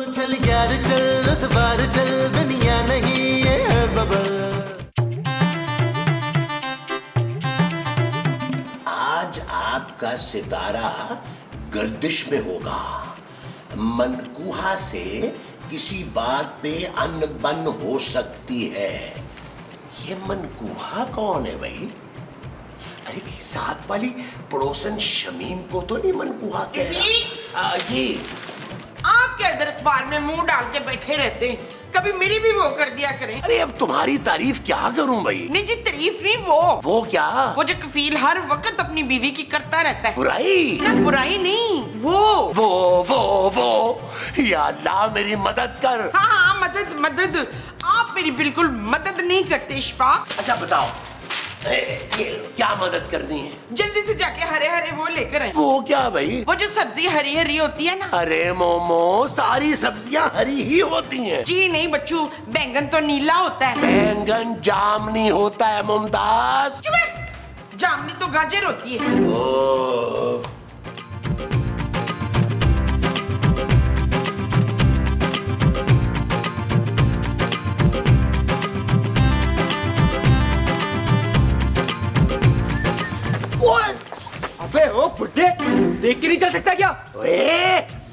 चल यार चल इस बार चल दुनिया नहीं ये है बबल। आज आपका सितारा गर्दिश में होगा। मनकूहा से किसी बात पे अनबन हो सकती है। ये मनकूहा कौन है भाई? अरे साथ वाली पड़ोसन शमीम को तो नहीं मनकूहा कह रहा? जी आप क्या इधर अखबार में मुंह डाल के बैठे रहते हैं? कभी मेरी भी वो कर दिया करें। अरे अब तुम्हारी तारीफ क्या करूं भाई? नहीं जी, तारीफ नहीं, वो क्या? वो जो कफील हर वक्त अपनी बीवी की करता रहता है। बुराई? ना बुराई नहीं, वो या अल्लाह मेरी मदद कर। हाँ मदद। आप मेरी बिल्कुल मदद नहीं करते इशफाक। अच्छा बताओ ये क्या मदद करनी है? जल्दी से जाके हरे हरे वो लेकर आए। वो क्या भाई? वो जो सब्जी हरी हरी होती है ना। अरे मोमो, सारी सब्जियां हरी ही होती हैं। जी नहीं बच्चू, बैंगन तो नीला होता है। बैंगन जामनी होता है मुमताज। जामनी तो गाजर होती है। ओह अबे ओ बुड्ढे, देख के नहीं चल सकता क्या?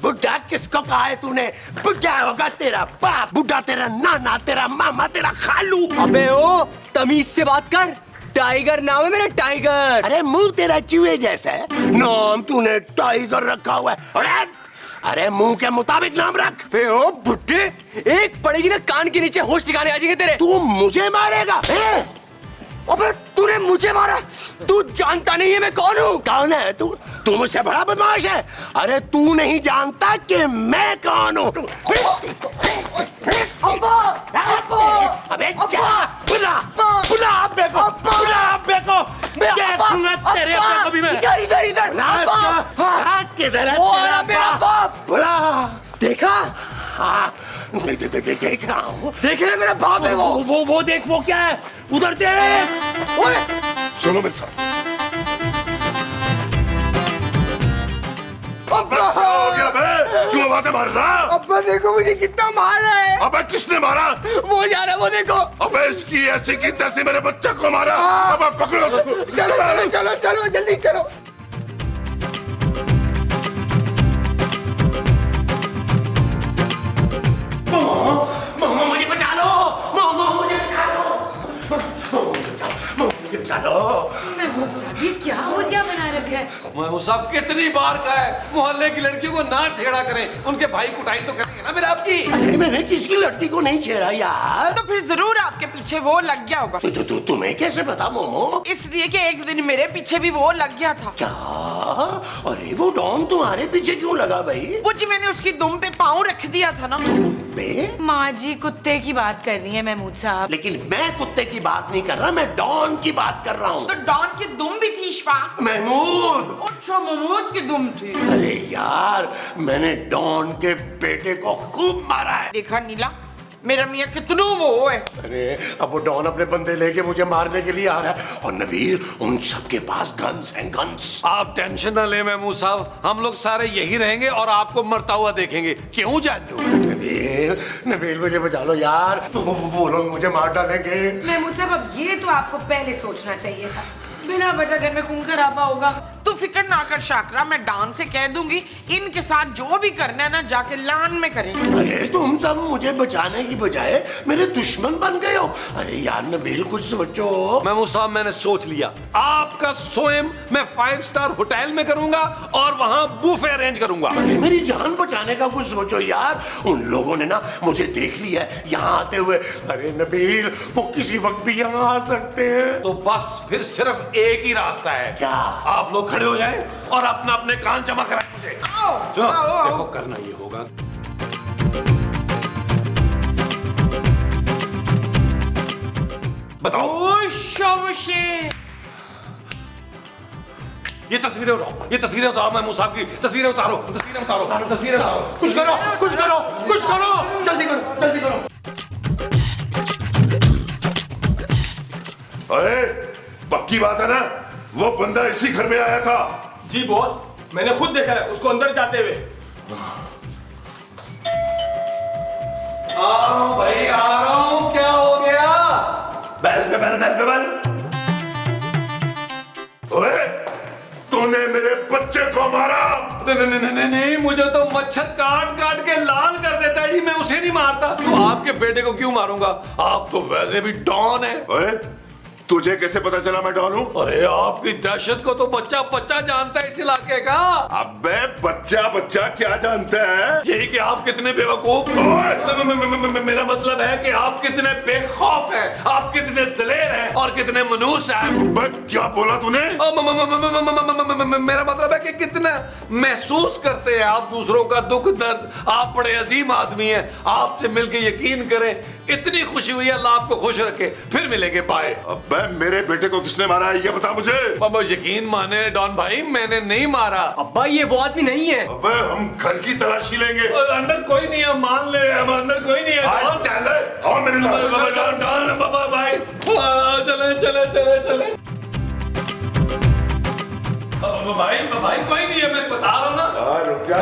बुड्ढा किसको कहा है तूने? बुड्ढा होगा तेरा बाप, बुड्ढा तेरा नाना, तेरा मामा, तेरा खालू। अबे ओ तमीज से बात कर, टाइगर नाम है मेरा, टाइगर। अरे मुंह तेरा चूहे जैसा है, नाम तूने टाइगर रखा हुआ है। अरे मुंह के मुताबिक नाम रख। बे ओ बुड्ढे, एक पड़ेगी ना कान के नीचे, होश ठिकाने आ जाएंगे तेरे। तू मुझे मारेगा? अबे तूने मुझे मारा, तू जानता नहीं है मैं कौन हूँ? कौन है तू? तू मुझसे बड़ा बदमाश है। अरे तू नहीं जानता कि मैं कौन हूँ। अबे क्या? बुला अब्बे को, बुला अब्बे को। देखूंगा तेरे अब्बे को भी मैं। इधर किधर है तेरा बाप? बुला। देखा? हाँ देख रहा हूँ। देख रहे मेरा बाप है वो देख, वो क्या है उधर देख। ओए चलो मेरे साथ। हो गया बे? क्यों आवाज़ें मार रहा? अब्बा देखो मुझे कितना मार रहा है। अबे किसने मारा? वो जा रहा है, वो देखो। अबे इसकी ऐसी की तैसी मेरे बच्चे को मारा। अबे पकड़ो उसको। चलो जल्दी चलो। मोमो मुझे बचा लो, मोमो मुझे बचा लो, मुझे बचा लो। महमूद साहब ये क्या हो गया बना रखा है? महमूद साहब कितनी बार कहा है मोहल्ले की लड़कियों को ना छेड़ा करें, उनके भाई कुटाई तो करेंगे ना मेरे आपकी। अरे मैंने किसकी लड़की को नहीं छेड़ा यार। तो फिर जरूर आपके पीछे वो लग गया होगा। तुम्हें कैसे पता मोमो? इसलिए कि एक दिन मेरे पीछे भी वो लग गया था। क्या? अरे वो डॉन तुम्हारे पीछे क्यों लगा भाई? वो जी मैंने उसकी दुम पे पाँव रख दिया था ना। माँ जी कुत्ते की बात कर रही है महमूद साहब। लेकिन मैं कुत्ते की बात नहीं कर रहा, मैं डॉन की बात कर रहा हूँ। तो डॉन की दुम भी थी इशफाक। महमूद। अच्छा महमूद की दुम थी। अरे यार मैंने डॉन के बेटे को खूब मारा है। देखा नीला, मेरा मियाँ कितना वो है। अरे अब वो डॉन अपने बंदे लेके मुझे मारने के लिए आ रहा है। और नबील उन सबके पास गन्स हैं, गन्स। आप टेंशन ना ले महमूद साहब, हम लोग सारे यही रहेंगे और आपको मरता हुआ देखेंगे। क्यों जानते हो? नबील मुझे बचा लो यार, तो वो लोग मुझे मार डालेंगे। महमूद साहब अब ये तो आपको पहले सोचना चाहिए था, बिना वजह घर में खून खराबा होगा। तू फिक्र ना कर शाकरा, मैं डॉन से कह दूंगी इनके साथ जो भी करना है ना जाके लान में करें। अरे तुम सब मुझे बचाने की बजाय मेरे दुश्मन बन गए हो। अरे यार नबील कुछ सोचो। महमूद साहब मैंने सोच लिया, आपका सोएम मैं 5 स्टार होटल में करूंगा और वहां बुफे अरेंज करूंगा। अरे मेरी जान बचाने का कुछ सोचो यार। उन लोगों ने ना मुझे देख लिया है यहाँ आते हुए। अरे नबील वो किसी वक्त भी यहाँ आ सकते हैं। तो बस फिर सिर्फ एक ही रास्ता है। क्या? आप लोग खड़े हो जाएं और अपना अपने कान जमा कराएं मुझे। चलो देखो करना ये होगा। बताओ। ये तस्वीरें उठाओ, ये तस्वीरें उतारो महमूद साहब की तस्वीरें उतारो, तस्वीरें उतारो, तस्वीरें उतारो। कुछ करो, कुछ करो, कुछ करो, जल्दी करो, जल्दी करो। अरे पक्की बात है ना, वो बंदा इसी घर में आया था। जी बॉस, मैंने खुद देखा है उसको अंदर जाते हुए। आ रहा हूं भाई, आ रहा हूं। क्या हो गया? बैल पे बैल, बैल पे बैल। ओए, तूने मेरे बच्चे को मारा। नहीं, मुझे तो मच्छर काट काट के लाल कर देता है जी, मैं उसे नहीं मारता। तो आपके बेटे को क्यों मारूंगा? आप तो वैसे भी डॉन है। ओए, तुझे कैसे पता चला मैं डॉन हूँ? अरे आपकी दहशत को तो बच्चा बच्चा जानता है इस इलाके का। अबे बच्चा बच्चा क्या जानता है? यही कि आप कितने बेवकूफ। मेरा मतलब है कि आप कितने बेखौफ हैं, आप कितने दलेर हैं और कितने मनूस हैं। अबे क्या बोला तूने? मेरा मतलब है कि कितना महसूस करते हैं आप दूसरों का दुख दर्द। आप बड़े अजीम आदमी हैं। आपसे मिलके यकीन करें इतनी खुशी हुई, अल्लाह आपको खुश रखे। फिर मिलेंगे, बाय। अबे मेरे बेटे को किसने मारा है ये बता मुझे। बाबा यकीन माने डॉन भाई, मैंने नहीं मारा। अब्बा ये वो आदमी नहीं है। अबे हम घर की तलाशी लेंगे। अंदर कोई नहीं है, मान ले, हम अंदर कोई नहीं है। आज चल आओ मेरे डॉन डॉन बाबा भाई, चले चले चले चले। भाई कोई नहीं है, मैं बता रहा हूँ ना। रुक जा।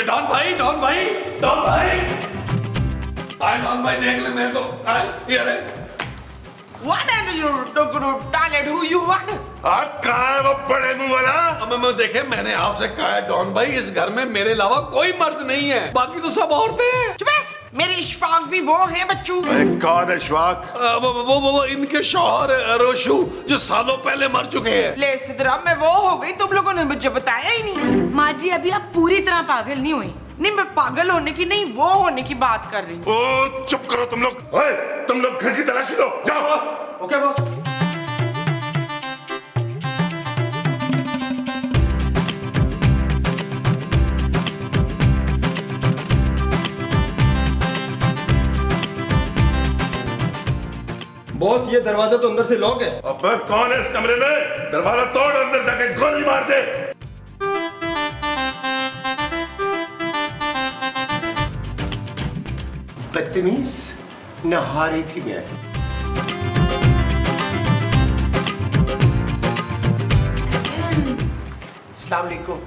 डॉन भाई, डॉन भाई, डॉन भाई, डॉन भाई देख ले, मैं तो ये रहे। What are you talking? Who you want? कहाँ है वो बड़े मुंह वाला? मैं देखे, मैंने आपसे कहा है डॉन भाई, इस घर में मेरे अलावा कोई मर्द नहीं है, बाकी तो सब औरतें हैं। चुप है, मेरी इशफाक भी वो है बच्चू। कौन है इशफाक? वो इनके शौहर रोशु, जो सालों पहले मर चुके हैं। ले सिद्रा, मैं वो हो गई, तुम लोगों ने मुझे बताया ही नहीं। माँ जी अभी आप पूरी तरह पागल नहीं हुई। नहीं, मैं पागल होने की नहीं, वो होने की बात कर रही हूँ। ओ चुप करो तुम लोग। ओए, तुम लोग घर की तलाशी लो, जाओ। Okay boss. बॉस ये दरवाजा तो अंदर से लॉक है। अबे कौन है इस कमरे में? दरवाजा तोड़, अंदर जाके गोली मार दे। बदतमीज, नहा रही थी मैं। अस्सलाम वालेकुम।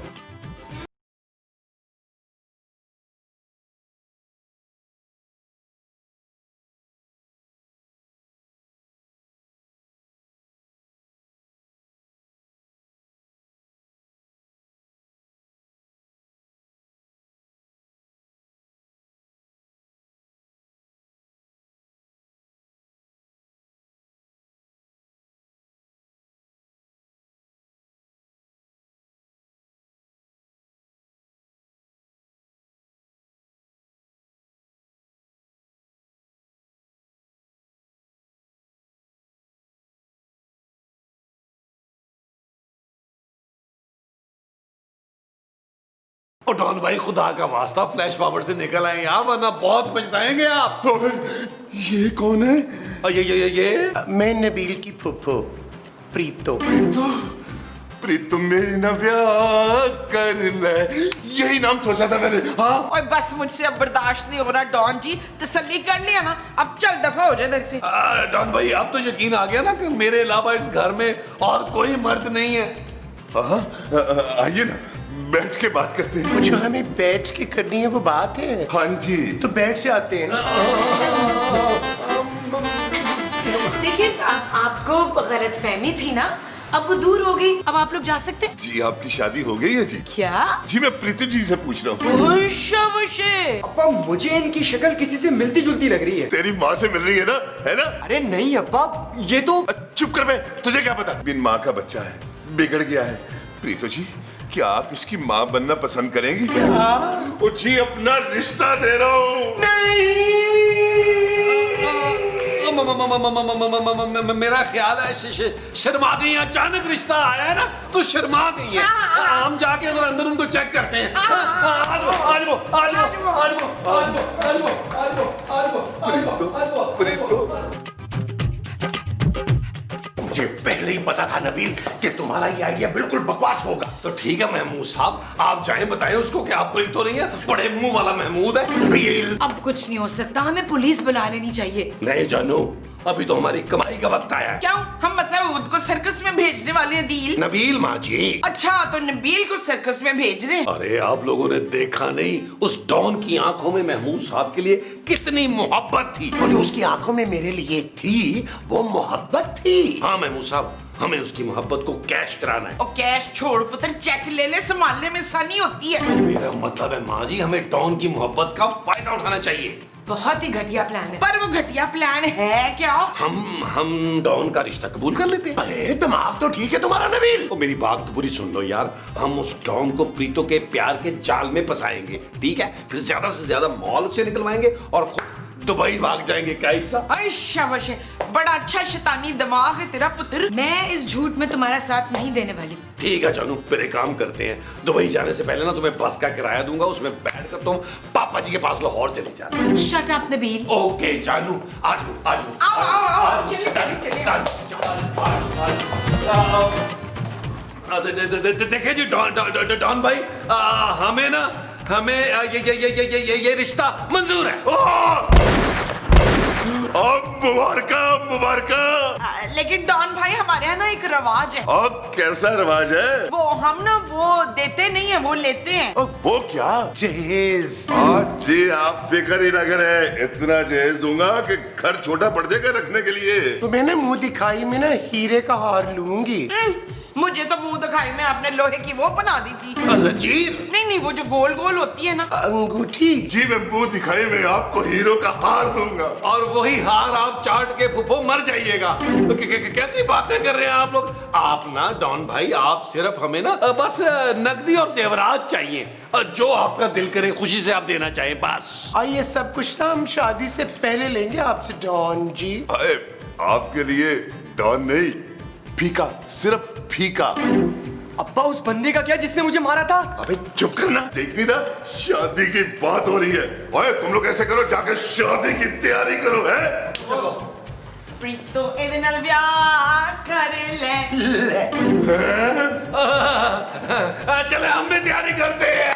डॉन भाई खुदा का वास्ता फ्लैश फॉरवर्ड से निकल आए यार, वरना बहुत पछताएंगे आप। ये कौन है? ये मैं नबील की फुफ्फो प्रीतो। प्रीतो मेरी ना ब्याह कर ले, यही नाम सोचा था मैंने। हाँ और बस मुझसे अब बर्दाश्त नहीं हो रहा डॉन जी, तसल्ली कर लिया ना, अब चल दफा हो जाए इधर से। डॉन भाई अब तो यकीन आ गया ना कि मेरे अलावा इस घर में और कोई मर्द नहीं है। हाँ, आइए ना बैठ के बात करते हैं। जो हमें बैठ के करनी है वो बात है। हाँ जी, तो बैठ से आते हैं। देखिए आपको गलतफहमी थी ना, अब वो दूर हो गई, अब आप लोग जा सकते हैं। जी आपकी शादी हो गई है जी? क्या? जी मैं प्रीति जी से पूछ रहा हूँ। अब्बा मुझे इनकी शक्ल किसी से मिलती जुलती लग रही है। तेरी माँ से मिल रही है ना, है ना? अरे नहीं अब्बा, ये तो। चुप कर बे, तुझे क्या पता? बिन माँ का बच्चा है, बिगड़ गया है। प्रीतो जी क्या आप इसकी माँ बनना पसंद करेंगी? ओ जी अपना रिश्ता दे रहा हूँ। मेरा ख्याल है शर्मा गई, अचानक रिश्ता आया है ना तो शर्मा गई है। हम जाके अंदर उनको चेक करते हैं। प्रीतो मुझे पहले ही पता था नबील कि तुम्हारा ये आइडिया बिल्कुल बकवास होगा। तो ठीक है महमूद साहब, आप जाएं बताएं उसको कि आप प्रीतो नहीं है, बड़े मुंह वाला महमूद है। नबील, अब कुछ नहीं हो सकता, हमें पुलिस बुला लेनी चाहिए। नहीं जानू, अभी तो हमारी कमाई का वक्त आया है। क्यों, हम मसूद को सर्कस में भेजने वाले हैं दील? नबील माँ जी। अच्छा, तो नबील को सर्कस में भेज रहे हैं? अरे आप लोगों ने देखा नहीं उस डॉन की आंखों में महमूद साहब के लिए कितनी मोहब्बत थी। और जो उसकी आंखों में मेरे लिए थी वो मोहब्बत थी। हाँ महमूद साहब, हमें उसकी मोहब्बत को कैश कराना है। और कैश छोड़ पुत्र, चेक ले ले, संभालने में आसानी होती है। मेरा मतलब है माँ जी, हमें डॉन की मोहब्बत का फायदा उठाना चाहिए। बहुत ही घटिया प्लान है। पर वो घटिया प्लान है क्या? हम डॉन का रिश्ता कबूल कर लेते हैं। अरे दिमाग तो ठीक है तुम्हारा नबील। तो मेरी बात तो पूरी सुन लो यार, हम उस डॉन को प्रीतो के प्यार के जाल में फंसाएंगे, ठीक है? फिर ज्यादा से ज्यादा मॉल से निकलवाएंगे और खुद दुबई भाग जाएंगे। कैसा? अरे शाबाश है, बड़ा अच्छा शैतानी दिमाग है तेरा पुत्र। मैं इस झूठ में तुम्हारा साथ नहीं देने वाली। ठीक है जानू, फिर एक काम करते हैं, दुबई जाने से पहले ना तुम्हें बस का किराया दूंगा, उसमें बैठ कर तुम पापा जी के पास लाहौर चली जाना। Shut up Nabeel. ओके जानू, आज आओ आओ आओ, चलिए चलिए चलिए। देखिए जी डॉन भाई, हमें ये रिश्ता मंजूर है। मुबारका। लेकिन डॉन भाई, हमारे यहाँ ना एक रवाज है। कैसा रिवाज है? वो हम ना वो देते नहीं है, वो लेते हैं। वो क्या? जहेज। जी आप फिक्र ही ना करें, इतना जहेज दूंगा कि घर छोटा पड़ जाएगा रखने के लिए। तो मैंने मुंह दिखाई में ना हीरे का हार लूंगी। मुझे तो मुंह दिखाई में आपने लोहे की वो बना दी थी। जंजीर? नहीं, वो जो गोल गोल होती है ना, अंगूठी। जी मैं मुंह दिखाई में आपको हीरो का हार दूंगा। और वही हार आप चाट के फुफो मर जाइएगा। कैसी बातें कर रहे हैं आप लोग? आप ना डॉन भाई, आप सिर्फ हमें ना बस नकदी और जेवरात चाहिए, जो आपका दिल करे खुशी से आप देना चाहें, बस। और ये सब कुछ ना हम शादी से पहले लेंगे आपसे डॉन जी। आपके लिए डॉन नहीं, फीका, सिर्फ फीका। अब्बा उस बंदे का क्या जिसने मुझे मारा था? अबे चुप करना, देखनी ना शादी की बात हो रही है। ओए तुम लोग ऐसे करो, जाकर शादी की तैयारी करो। है प्रीतो ਇਹਦੇ ਨਾਲ ਵਿਆਹ कर ले। चले हम भी तैयारी करते हैं।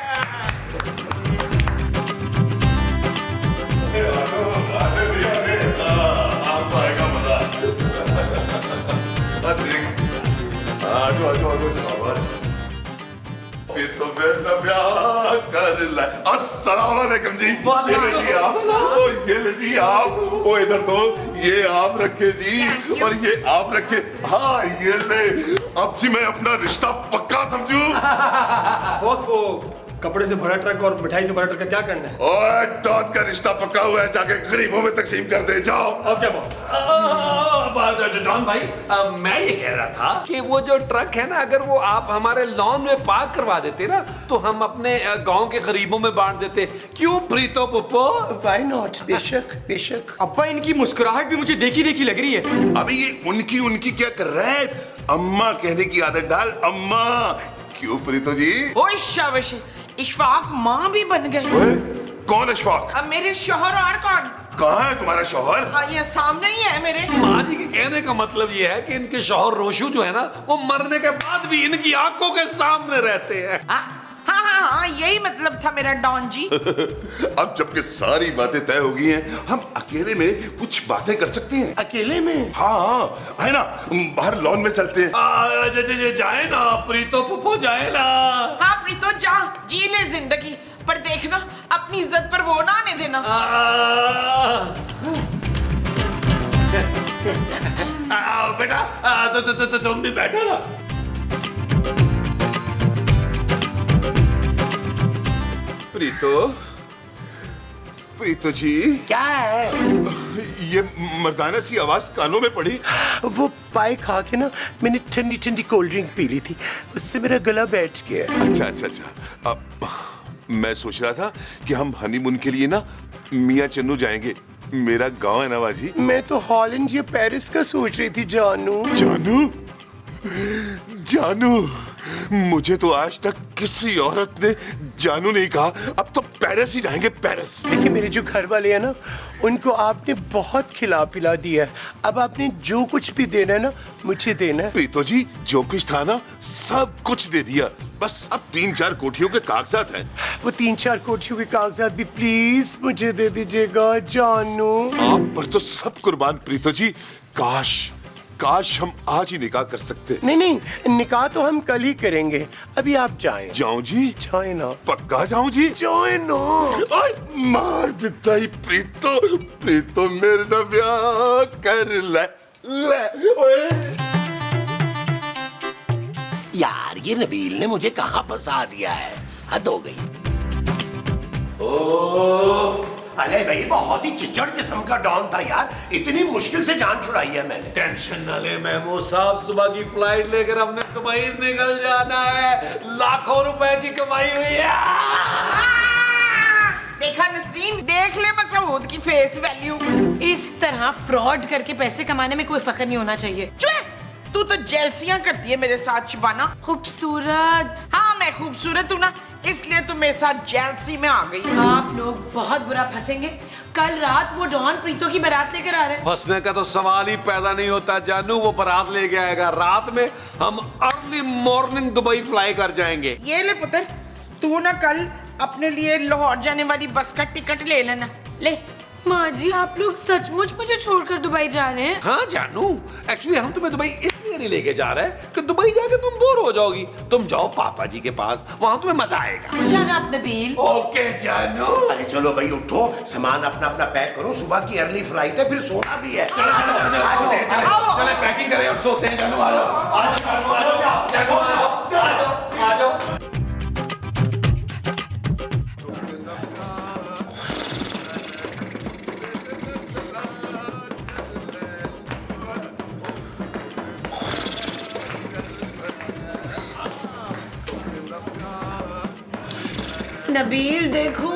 आपको आएगा मजा। तो फिर न ब्याह कर ले। अस्सलाम वालेकुम जी। ये लीजिए आप, ये लीजिए आप, वो इधर तो ये आप रखे जी और ये आप रखे। हाँ ये ले। अब जी मैं अपना रिश्ता पक्का समझू। बॉस वो कपड़े से भरा ट्रक और मिठाई से भरा ट्रक का क्या करना है? और डॉन का रिश्ता पक्का हुआ है, जाके गरीबों में तकसीम कर दे, जाओ। अब क्या बॉस? डॉन भाई, मैं ये कह रहा था कि वो जो ट्रक है ना, अगर वो आप हमारे लॉन में पार्क करवा देते ना, तो हम अपने गांव के गरीबों में बांट देते। क्यों प्रीतो पुप्पो? Why not? बेशक बेशक। अब्बा इनकी मुस्कुराहट भी मुझे देखी देखी लग रही है। अभी ये उनकी क्या कर रहा है? अम्मा कहने की आदत डाल, अम्मा। क्यों प्रीतो जी? ओए शाबाश, इशफाक माँ भी बन गए। ओए, कौन इशफाक? अब मेरे शोहर और कौन? कहाँ है तुम्हारा शौहर? हाँ, ये सामने ही है मेरे। माँ जी के कहने का मतलब ये है कि इनके शौहर रोशू जो है ना, वो मरने के बाद भी इनकी आंखों के सामने रहते हैं। हाँ, यही मतलब था मेरा डॉन जी। अब जबकि सारी बातें तय हो गई हैं, हम अकेले में कुछ बातें कर सकते हैं। अकेले में? हाँ है ना, बाहर लॉन में चलते हैं। जाए ना प्रीतो पुप्पो, जाए ना। हाँ प्रीतो, जा जी ले जिंदगी, पर देखना अपनी इज्जत पर वो ना आने देना। बेटा तुम भी बैठो ना। प्रीतो जी, क्या है? ये मर्दाना सी आवाज कानों में पड़ी। वो पाई खा के ना मैंने ठंडी ठंडी कोल्ड ड्रिंक पी ली थी, उससे मेरा गला बैठ गया। अच्छा। मैं सोच रहा था कि हम हनीमून के लिए ना मियाँ चन्नू जाएंगे, मेरा गांव है नवाजी। मैं तो हॉलैंड या पेरिस का सोच रही थी जानू। जानू, मुझे तो आज तक किसी औरत ने जानू नहीं कहा, अब तो पेरिस ही जाएंगे, पेरिस। देखिए मेरे जो घर वाले हैं ना, उनको आपने बहुत खिला पिला दिया है। अब आपने जो कुछ भी देना है ना, मुझे देना है। प्रीतो जी, जो कुछ था ना सब कुछ दे दिया, बस अब 3-4 कोठियों के कागजात हैं। वो 3-4 कोठियों के कागजात भी प्लीज मुझे दे दीजिएगा जानू। आप पर तो सब कुर्बान प्रीतो जी। काश हम आज ही निकाह कर सकते। नहीं, निकाह तो हम कल ही करेंगे। अभी आप जाएं। जाऊं जी? जाएं ना। पक्का जाऊं जी? जाएं ना। मार देता ही प्रीतो मेरे ना ब्याह कर ले ओए। यार ये नबील ने मुझे कहां फंसा दिया है, हद हो गई। अरे भाई बहुत ही चिचड़ किस्म का डॉन था यार, इतनी मुश्किल से जान छुड़ाई है मैंने। टेंशन न ले महमूद साहब, सुबह की फ्लाइट लेकर हमने दुबई निकल जाना है। लाखों रुपए की कमाई हुई है। देखा नसरीन, देख ले मसूद की फेस वैल्यू। इस तरह फ्रॉड करके पैसे कमाने में कोई फख्र नहीं होना चाहिए। तू तो जेलसियां करती है मेरे साथ शबाना। खूबसूरत। हाँ मैं खूबसूरत हूँ ना, इसलिए तू मेरे साथ जेलसी में आ गई। आप लोग बहुत बुरा फंसेंगे। कल रात वो डॉन प्रीतो की बारात लेकर आ रहे हैं। फंसने का तो सवाल ही पैदा नहीं होता जानू, वो बारात लेके आएगा। रात में हम अर्ली मॉर्निंग दुबई फ्लाई कर जाएंगे। ये ले पुत्र, तू ना कल अपने लिए लाहौर जाने वाली बस का टिकट ले लेना। ले। माँ जी, आप लोग सचमुच मुझे छोड़कर दुबई जा रहे हैं? हाँ जानू, एक्चुअली हम तुम्हें दुबई इसलिए नहीं लेके जा रहे हैं कि दुबई जाके तुम बोर हो जाओगी। तुम जाओ पापा जी के पास, वहाँ तुम्हें मजा आएगा। Shut up Nabeel. ओके जानू। अरे चलो भाई उठो, सामान अपना अपना पैक करो, सुबह की अर्ली फ्लाइट है, फिर सोना भी है। चले पैकिंग करें और सोते हैं जानू। आ जाओ जानू, आ जाओ। नबील देखो।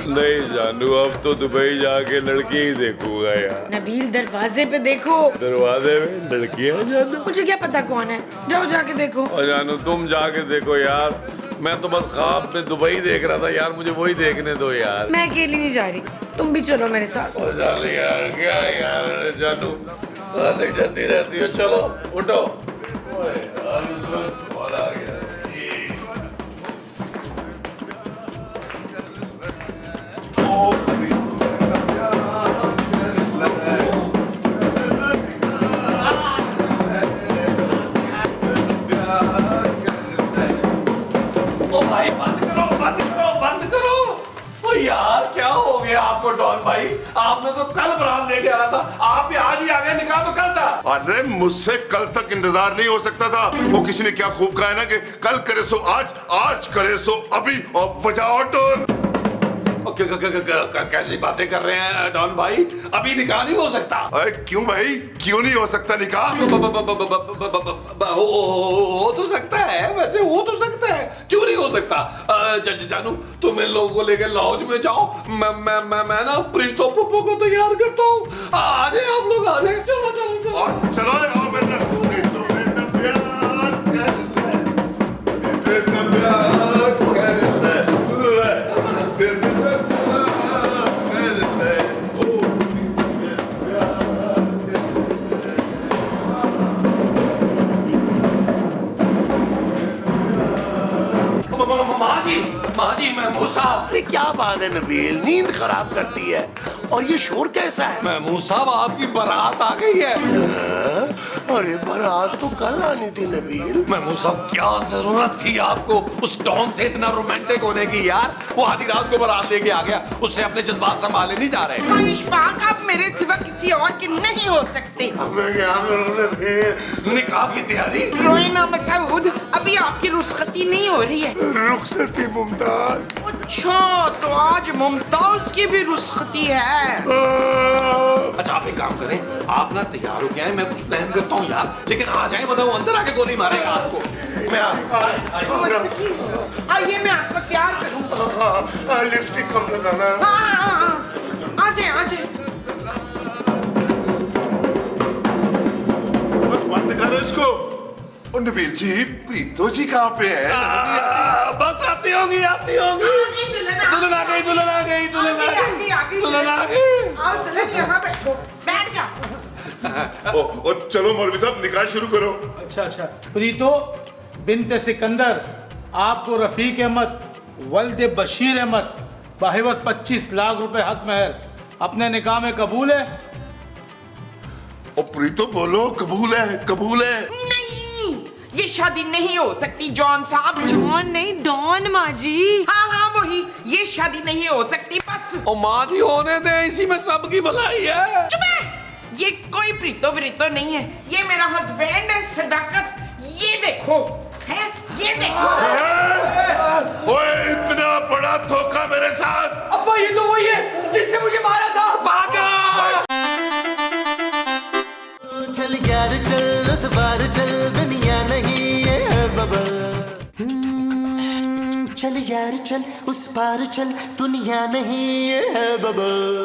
नहीं जानू, अब तो दुबई जाके लड़की ही देखूंगा यार। नबील दरवाजे पे देखो। दरवाजे में लड़कियां जानू? मुझे क्या पता कौन है, जाओ जाके देखो। और जानू तुम जाके देखो यार, मैं तो बस ख्वाब में दुबई देख रहा था यार, मुझे वही देखने दो यार। मैं अकेली नहीं जा रही, तुम भी चलो मेरे साथ। और जाले यार, क्या यार जानू ऐसे ही डरती रहती हो। चलो उठो। ओए, यार, इसमें कॉल आ गया। भाई बंद करो। ओ यार क्या हो गया आपको डॉन भाई? आपने तो कल बारात लेके आना था, आप भी आज ही आ गए। निकाह तो कल था। अरे मुझसे कल तक इंतजार नहीं हो सकता था। वो किसी ने क्या खूब कहा है ना कि कल करे सो आज करे सो अभी, और बजाओ टोन। कैसी बातें कर रहे हैं डॉन भाई? अभी निकाह नहीं हो सकता। अरे क्यों भाई, क्यों नहीं हो सकता निकाह? हो तो सकता है, वैसे हो तो सकता है, क्यों नहीं हो सकता? जानू तुम इन लोगों को लेकर लॉज में जाओ, मैं ना प्रीतो पप्पू को तैयार करता हूँ। आ जाए आप लोग, आ जाए। चलो माँ जी महमूद साहब। अरे क्या बात है नबील, नींद खराब करती है। और ये शोर कैसा है? महमूद साहब आपकी बारात आ गई है। अरे बारात तो कल आनी थी नबील। महमूद साहब क्या जरूरत थी आपको उस डॉन से इतना रोमांटिक होने की यार? वो आधी रात को बारात लेके आ गया, उससे अपने जज्बात संभाले नहीं जा रहे। इशफाक आप मेरे सिवा किसी और के नहीं हो सकते। निकाह की तैयारी। रोइना मसूद, अभी आपकी रुखसती नहीं हो रही है। रुखसती मुमताज? अच्छा तो आज मुमताज की भी रुखसती है। अच्छा आप एक काम करें, आप ना तैयार हो गए, मैं कुछ प्लान करता हूँ यार, लेकिन आ जाए बताओ, अंदर आके गोली मारेगा आपको। आइए मैं आपको तैयार करूँ। लिपस्टिक कम लगाना। आ जाए। बंद करो इसको। नबील जी, प्रीतो जी कहाँ पे है? बस आती होंगी। दुल्हन आ गई। गई, दुल्हन आ गई, दुल्हन आ गई, दुल्हन आ गई। आओ दुल्हन यहाँ बैठो, बैठ जाओ। ओ चलो मौलवी साहब निकाह शुरू करो। अच्छा अच्छा। प्रीतो बिन्ते सिकंदर, आपको रफीक अहमद वल्द बशीर अहमद बाहिवस 25 लाख रुपए हक महर अपने निकाह में कबूल है? ओ प्रीतो बोलो, कबूल है, कबूल है। नहीं, ये शादी नहीं हो सकती जॉन साहब। जॉन नहीं, डॉन माँ जी। हाँ वही, ये शादी नहीं हो सकती बस। ओ माँ जी होने दे, इसी में सबकी भलाई है। चुप है, ये कोई प्रीतो वरीतो नहीं है, ये मेरा हस्बैंड है सदाकत। ये देखो है, ये देखो। ओए इतना बड़ा धोखा मेरे साथ। अब्बा ये तो वही है जिसने मुझे मारा था। भागा। चल यार चल उस बार चल, दुनिया नहीं ये बबल। चल यार चल उस पार चल, दुनिया नहीं ये बबल।